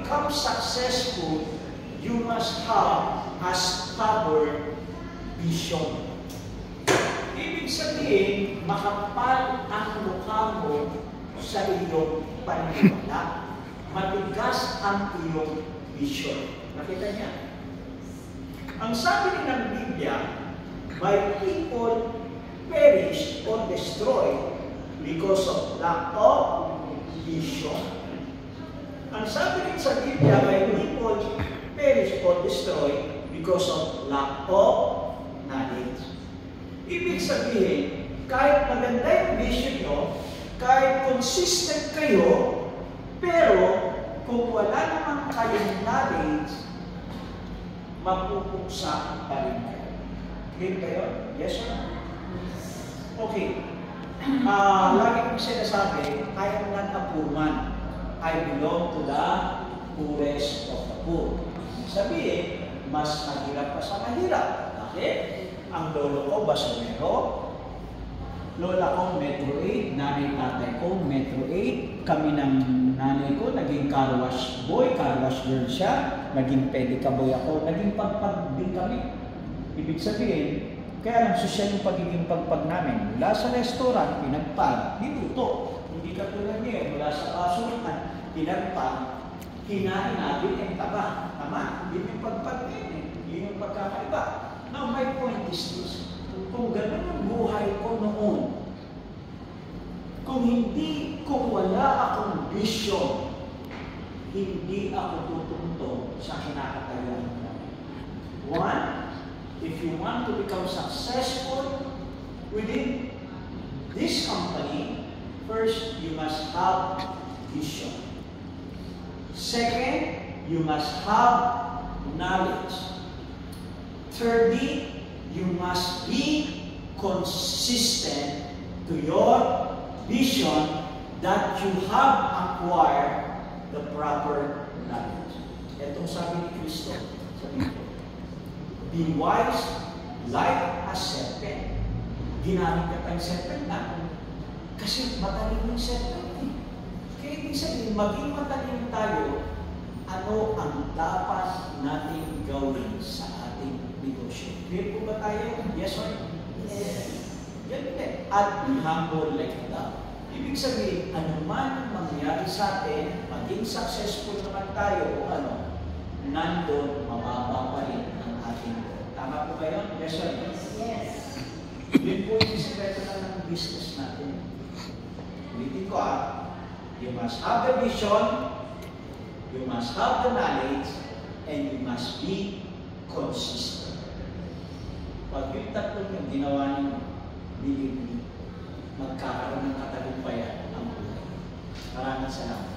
become successful, you must have a stubborn vision. Ibig sabihin, makapal ang mukha mo sa iyong paniniwala. Matigas ang iyong vision. Nakita niya? Ang sabi rin ng Biblia, my people perish or destroy because of lack of vision. Ang sabi rin sa Biblia, my people perish or destroy because of lack of knowledge. Ibig sabihin, kahit maganda yung vision nyo, kahit consistent kayo, pero kung wala naman kayong knowledge, mapupuksa pa rin kayo. Clear kayo? Yes or no? Okay. Lagi kong sinasabi, I am not a poor man. I belong to the poorest of the poor. Sabihin, mas mahirap pa sa mahirap. Bakit? Ang lolo ko, basonero. Lola ko, Metro 8. Nanay tatay ko, Metro 8. Kami ng nanay ko, naging car wash boy, car wash girl siya. Naging pedicab-boy ako. Naging pagpag din kami. Ibig sabihin, kaya lang sosyal yung pagiging pagpag namin. Mula sa restaurant, pinagpag, niluto. Hindi ka tulad niya, mula sa kasunan, pinagpag, kinain natin ang taba. Tama? Yun yung pagpag din. Yun yung pagkakaiba. Now, my point is this. Kung gano'n ang buhay ko noon, kung wala akong vision, hindi ako tutungtong sa kinakatayuan ko. One, if you want to become successful within this company, first, you must have vision. Second, you must have knowledge. Thirdly, you must be consistent to your vision that you have acquired the proper knowledge. Itong sabi ni Kristo sa Biblia. Be wise like a serpent. Ginamit ka tayong serpent na. Kasi matalim yung serpent. Kaya ibig sabihin, maging matalim tayo, ano ang dapat natin gawin sa ating negosyo. Clear po ba tayo? Yes or no? Yes. Yan din. At be humble like a dove. Ibig sabihin, anuman ang mangyari sa atin, maging successful naman tayo o ano, nandun, mababa pa rin ang ating goal. Tama po ba yun? Yes or no? Yes. Yun po yung sikreto na ng business natin. Ulitin ko you must have the vision, you must have the knowledge, and you must be consistent. Pag yung tatlong yung ginawa niyo, believe me, magkakaroon ng katagumpayan ang buhay. Maraming salamat.